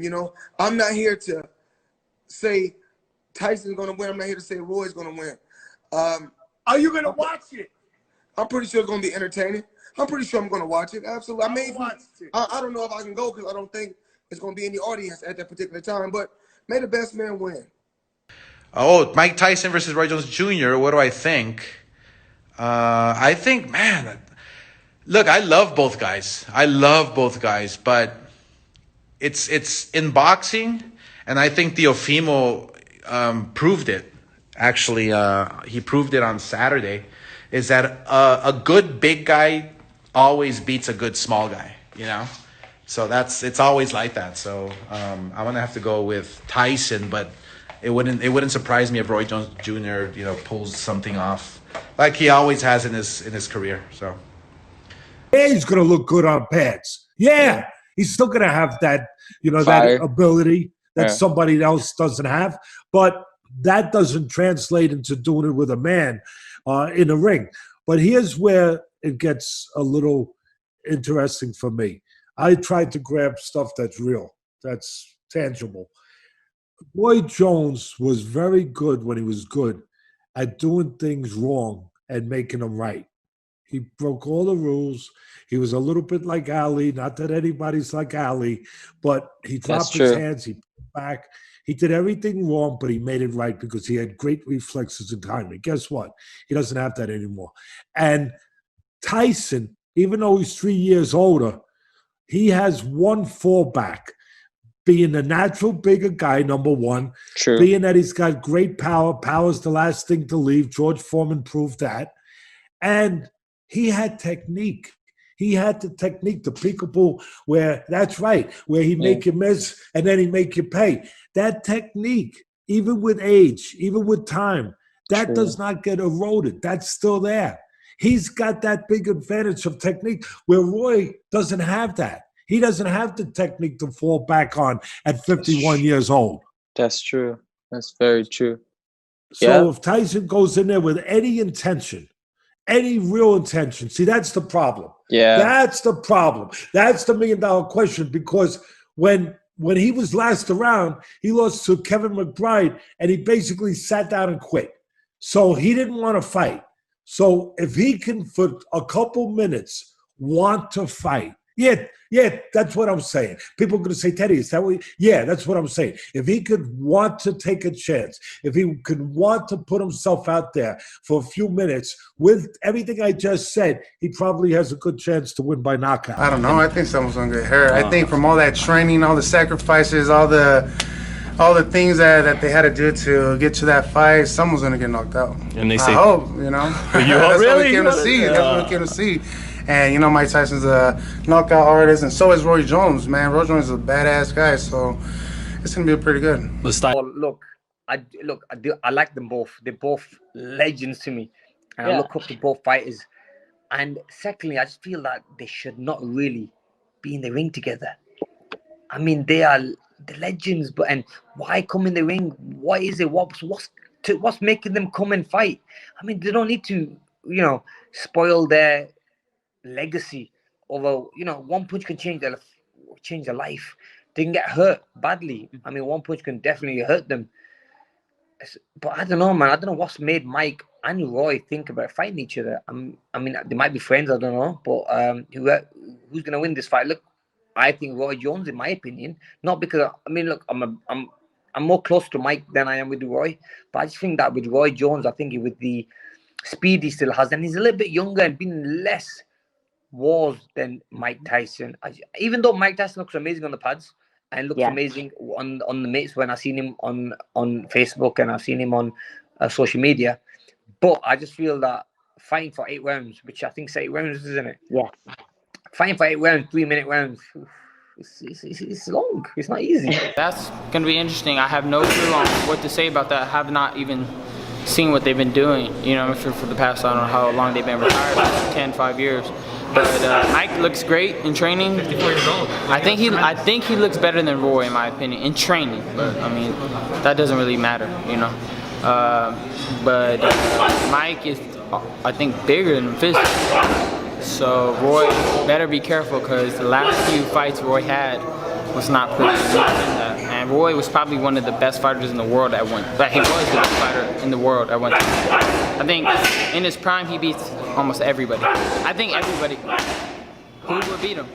You know, I'm not here to say Tyson's gonna win. I'm not here to say Roy's gonna win. Are you gonna watch it? I'm pretty sure it's gonna be entertaining. I'm pretty sure I'm gonna watch it. Absolutely. I don't know if I can go because I don't think it's gonna be any audience at that particular time. But may the best man win. Oh, Mike Tyson versus Roy Jones Jr. What do I think? I think, man, look, I love both guys. But it's in boxing, and I think Teofimo proved it. Actually, he proved it on Saturday. Is that a good big guy always beats a good small guy? You know, so it's always like that. So I'm gonna have to go with Tyson, but it wouldn't surprise me if Roy Jones Jr. Pulls something off like he always has in his career. So Yeah, he's gonna look good on pads. Yeah, he's still gonna have that, Fire. that ability that Yeah. somebody else doesn't have. But that doesn't translate into doing it with a man in the ring. But here's where it gets a little interesting for me. I tried to grab stuff that's real, that's tangible. Roy Jones was very good when he was good at doing things wrong and making them right. He broke all the rules. He was a little bit like Ali. Not that anybody's like Ali, but he dropped his true. hands. He put back. He did everything wrong, but he made it right because he had great reflexes and timing. Guess what? He doesn't have that anymore. And Tyson, even though he's 3 years older, he has one fallback. Being a natural bigger guy, number one. True. Being that he's got great power. Power's the last thing to leave. George Foreman proved that. And he had technique. He had the technique, the peekaboo, where that's right, where he make you miss and then he make you pay. That technique, even with age, even with time, that True. does not get eroded. That's still there. He's got that big advantage of technique where Roy doesn't have that. He doesn't have the technique to fall back on at 51 years old. That's true. That's very true. So if Tyson goes in there with any intention, any real intention, see, that's the problem. Yeah. That's the problem. That's the $1 million question, because when he was last around, he lost to Kevin McBride and he basically sat down and quit. So he didn't want to fight. So if he can, for a couple minutes, want to fight, yeah, that's what I'm saying. People are going to say, Teddy, is that what? Yeah, that's what I'm saying. If he could want to take a chance, if he could want to put himself out there for a few minutes, with everything I just said, he probably has a good chance to win by knockout. I don't know. I think someone's gonna get hurt. I think from all that training, all the sacrifices, all the things that they had to do to get to that fight, someone's gonna get knocked out. And they say, I hope, You that's really? what we came to see. That's what we came to see. And Mike Tyson's a knockout artist, and so is Roy Jones. Man, Roy Jones is a badass guy, so it's gonna be pretty good. Well, look, I like them both. They're both legends to me, and I look up to both fighters. And secondly, I just feel that they should not really be in the ring together. I mean, they are the legends, and why come in the ring? What is it? What's making them come and fight? I mean, they don't need to, spoil their legacy over, one punch can change their life. They can get hurt badly. I mean, one punch can definitely hurt them. But I don't know, man. I don't know what's made Mike and Roy think about fighting each other. I mean, they might be friends. I don't know. But who's gonna win this fight? Look, I think Roy Jones, in my opinion. Not because I'm more close to Mike than I am with Roy. But I just think that with Roy Jones, I think with the speed he still has, and he's a little bit younger and been less wars than Mike Tyson. Even though Mike Tyson looks amazing on the pads and looks amazing on the mates when I've seen him on Facebook and I've seen him on social media, but I just feel that fighting for 8 rounds, which I think is 8 rounds, isn't it? Yeah. Fighting for 8 rounds, 3-minute rounds, it's long. It's not easy. That's going to be interesting. I have no clue on what to say about that. I have not even seen what they've been doing, for the past, I don't know how long they've been retired, 5 years. But Mike looks great in training. 54 years old. I think he looks better than Roy, in my opinion, in training. But I mean, that doesn't really matter, But Mike is, I think, bigger than him physically. So Roy better be careful, because the last few fights Roy had, Let's not put enough in that. And Roy was probably one of the best fighters in the world at one. Like he was the best fighter in the world at one time. I think in his prime he beats almost everybody. I think everybody. Who would beat him?